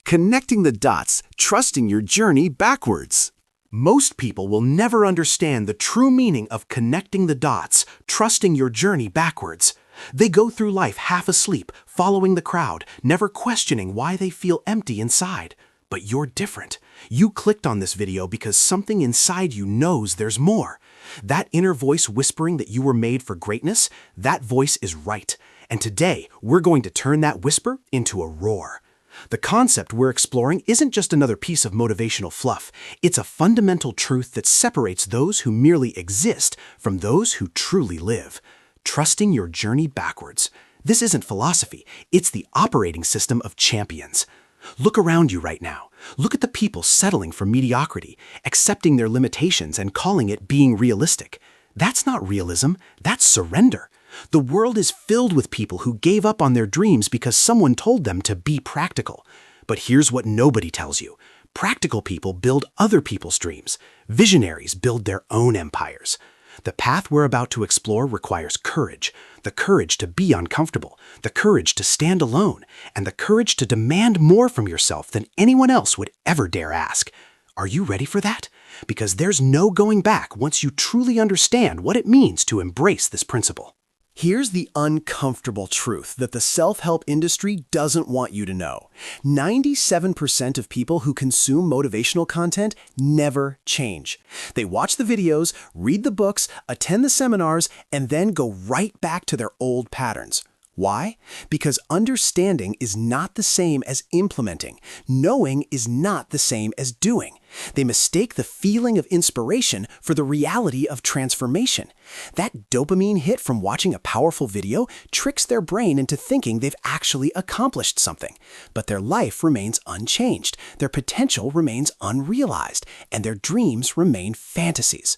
Connecting the dots, trusting your journey backwards. Most people will never understand the true meaning of connecting the dots, trusting your journey backwards. They go through life half asleep, following the crowd, never questioning why they feel empty inside. But you're different. You clicked on this video because something inside you knows there's more. That inner voice whispering that you were made for greatness, that voice is right. And today, we're going to turn that whisper into a roar. The concept we're exploring isn't just another piece of motivational fluff. It's a fundamental truth that separates those who merely exist from those who truly live. Trusting your journey backwards. This isn't philosophy. It's the operating system of champions. Look around you right now. Look at the people settling for mediocrity, accepting their limitations and calling it being realistic. That's not realism, that's surrender. The world is filled with people who gave up on their dreams because someone told them to be practical. But here's what nobody tells you. Practical people build other people's dreams. Visionaries build their own empires. The path we're about to explore requires courage. The courage to be uncomfortable, the courage to stand alone, and the courage to demand more from yourself than anyone else would ever dare ask. Are you ready for that? Because there's no going back once you truly understand what it means to embrace this principle. Here's the uncomfortable truth that the self-help industry doesn't want you to know. 97% of people who consume motivational content never change. They watch the videos, read the books, attend the seminars, and then go right back to their old patterns. Why? Because understanding is not the same as implementing. Knowing is not the same as doing. They mistake the feeling of inspiration for the reality of transformation. That dopamine hit from watching a powerful video tricks their brain into thinking they've actually accomplished something. But their life remains unchanged, their potential remains unrealized, and their dreams remain fantasies.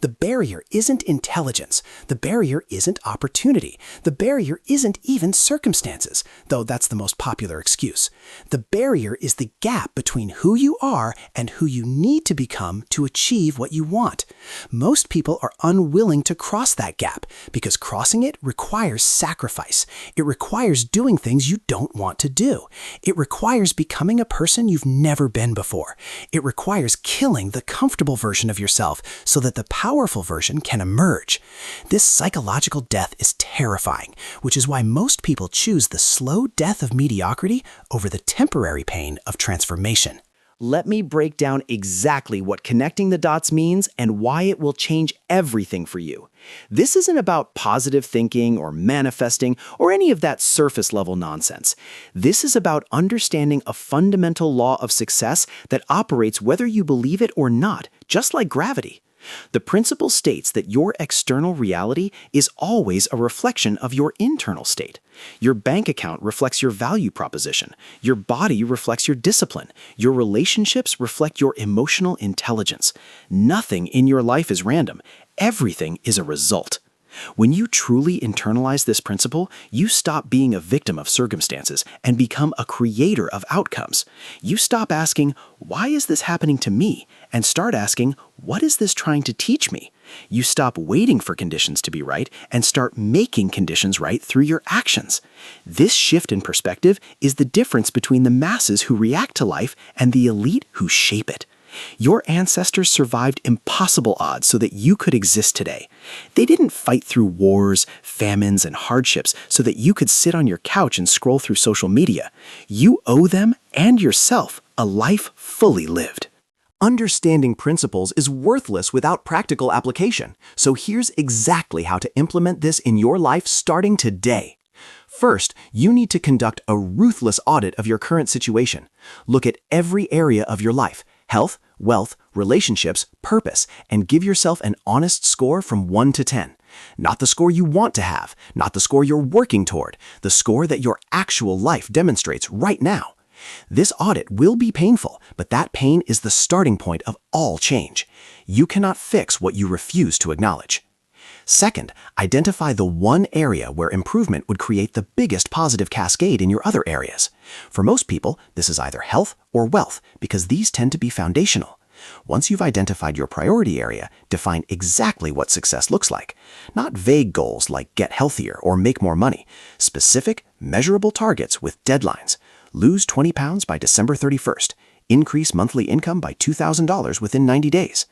The barrier isn't intelligence. The barrier isn't opportunity. The barrier isn't even circumstances, though that's the most popular excuse. The barrier is the gap between who you are and who you need to become to achieve what you want. Most people are unwilling to cross that gap because crossing it requires sacrifice. It requires doing things you don't want to do. It requires becoming a person you've never been before. It requires killing the comfortable version of yourself so that the powerful version can emerge. This psychological death is terrifying, which is why most people choose the slow death of mediocrity over the temporary pain of transformation. Let me break down exactly what connecting the dots means and why it will change everything for you. This isn't about positive thinking or manifesting or any of that surface-level nonsense. This is about understanding a fundamental law of success that operates whether you believe it or not, just like gravity. The principle states that your external reality is always a reflection of your internal state. Your bank account reflects your value proposition. Your body reflects your discipline. Your relationships reflect your emotional intelligence. Nothing in your life is random. Everything is a result. When you truly internalize this principle, you stop being a victim of circumstances and become a creator of outcomes. You stop asking, "Why is this happening to me?" and start asking, "What is this trying to teach me?" You stop waiting for conditions to be right and start making conditions right through your actions. This shift in perspective is the difference between the masses who react to life and the elite who shape it. Your ancestors survived impossible odds so that you could exist today. They didn't fight through wars, famines, and hardships so that you could sit on your couch and scroll through social media. You owe them and yourself a life fully lived. Understanding principles is worthless without practical application, so here's exactly how to implement this in your life starting today. First, you need to conduct a ruthless audit of your current situation. Look at every area of your life: health, wealth, relationships, purpose, and give yourself an honest score from 1 to 10. Not the score you want to have, not the score you're working toward, the score that your actual life demonstrates right now. This audit will be painful, but that pain is the starting point of all change. You cannot fix what you refuse to acknowledge. Second, identify the one area where improvement would create the biggest positive cascade in your other areas. For most people, this is either health or wealth, because these tend to be foundational. Once you've identified your priority area, define exactly what success looks like. Not vague goals like get healthier or make more money. Specific, measurable targets with deadlines. Lose 20 pounds by December 31st. Increase monthly income by $2,000 within 90 days.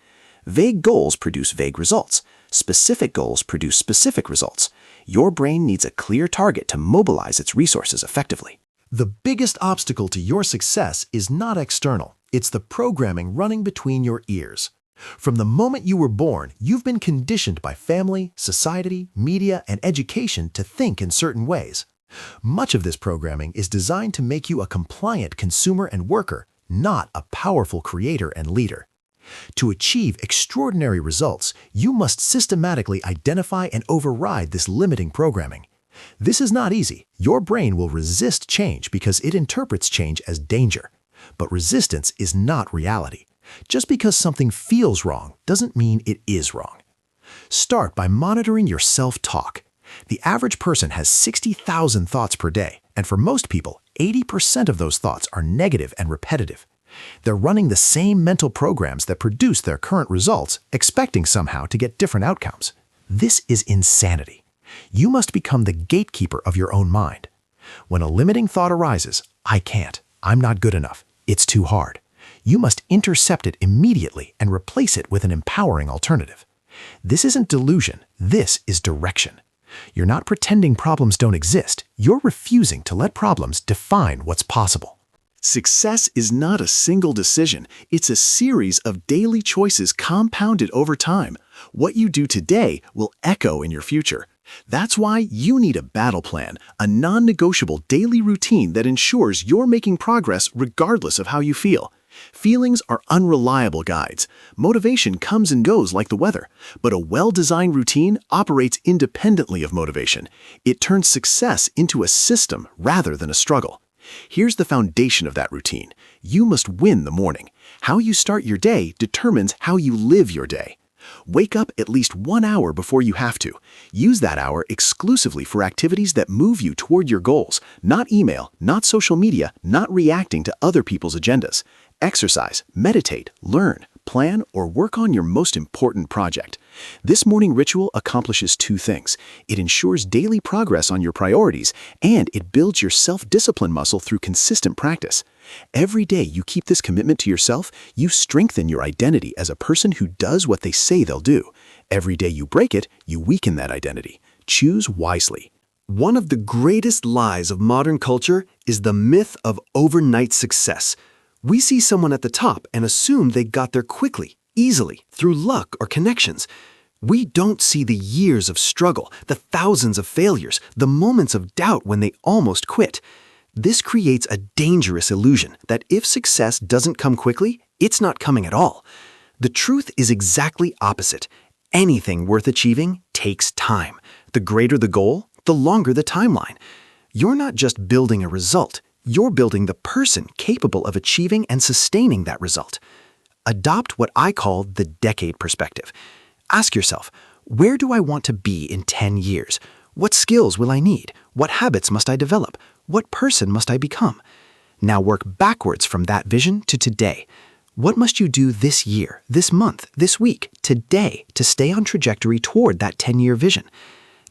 Vague goals produce vague results. Specific goals produce specific results. Your brain needs a clear target to mobilize its resources effectively. The biggest obstacle to your success is not external. It's the programming running between your ears. From the moment you were born, you've been conditioned by family, society, media, and education to think in certain ways. Much of this programming is designed to make you a compliant consumer and worker, not a powerful creator and leader. To achieve extraordinary results, you must systematically identify and override this limiting programming. This is not easy. Your brain will resist change because it interprets change as danger. But resistance is not reality. Just because something feels wrong doesn't mean it is wrong. Start by monitoring your self-talk. The average person has 60,000 thoughts per day, and for most people, 80% of those thoughts are negative and repetitive. They're running the same mental programs that produce their current results, expecting somehow to get different outcomes. This is insanity. You must become the gatekeeper of your own mind. When a limiting thought arises, I can't, I'm not good enough, it's too hard, you must intercept it immediately and replace it with an empowering alternative. This isn't delusion, this is direction. You're not pretending problems don't exist, you're refusing to let problems define what's possible. Success is not a single decision, it's a series of daily choices compounded over time. What you do today will echo in your future. That's why you need a battle plan, a non-negotiable daily routine that ensures you're making progress regardless of how you feel. Feelings are unreliable guides. Motivation comes and goes like the weather, but a well-designed routine operates independently of motivation. It turns success into a system rather than a struggle. Here's the foundation of that routine. You must win the morning. How you start your day determines how you live your day. Wake up at least 1 hour before you have to. Use that hour exclusively for activities that move you toward your goals, not email, not social media, not reacting to other people's agendas. Exercise, meditate, learn, plan, or work on your most important project. This morning ritual accomplishes two things. It ensures daily progress on your priorities, and it builds your self-discipline muscle through consistent practice. Every day you keep this commitment to yourself, you strengthen your identity as a person who does what they say they'll do. Every day you break it, you weaken that identity. Choose wisely. One of the greatest lies of modern culture is the myth of overnight success. We see someone at the top and assume they got there quickly, easily, through luck or connections. We don't see the years of struggle, the thousands of failures, the moments of doubt when they almost quit. This creates a dangerous illusion that if success doesn't come quickly, it's not coming at all. The truth is exactly opposite. Anything worth achieving takes time. The greater the goal, the longer the timeline. You're not just building a result. You're building the person capable of achieving and sustaining that result. Adopt what I call the decade perspective. Ask yourself, where do I want to be in 10 years? What skills will I need? What habits must I develop? What person must I become? Now work backwards from that vision to today. What must you do this year, this month, this week, today to stay on trajectory toward that 10-year vision?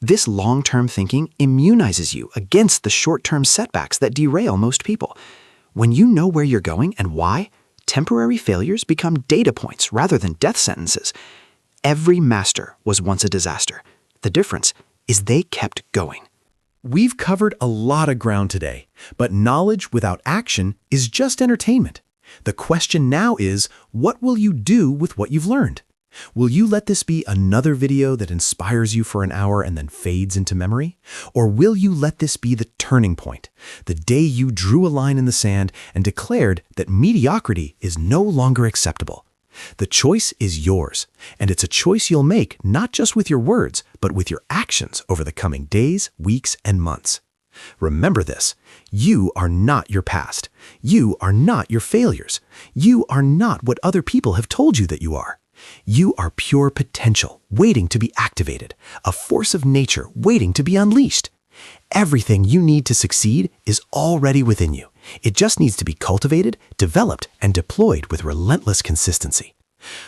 This long-term thinking immunizes you against the short-term setbacks that derail most people. When you know where you're going and why, temporary failures become data points rather than death sentences. Every master was once a disaster. The difference is they kept going. We've covered a lot of ground today, but knowledge without action is just entertainment. The question now is, what will you do with what you've learned? Will you let this be another video that inspires you for an hour and then fades into memory? Or will you let this be the turning point, the day you drew a line in the sand and declared that mediocrity is no longer acceptable? The choice is yours, and it's a choice you'll make not just with your words, but with your actions over the coming days, weeks, and months. Remember this, you are not your past. You are not your failures. You are not what other people have told you that you are. You are pure potential, waiting to be activated, a force of nature waiting to be unleashed. Everything you need to succeed is already within you. It just needs to be cultivated, developed, and deployed with relentless consistency.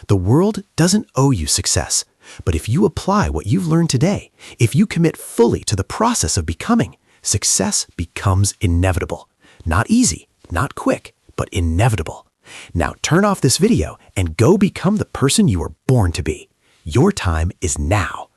The world doesn't owe you success, but if you apply what you've learned today, if you commit fully to the process of becoming, success becomes inevitable. Not easy, not quick, but inevitable. Now turn off this video and go become the person you were born to be. Your time is now.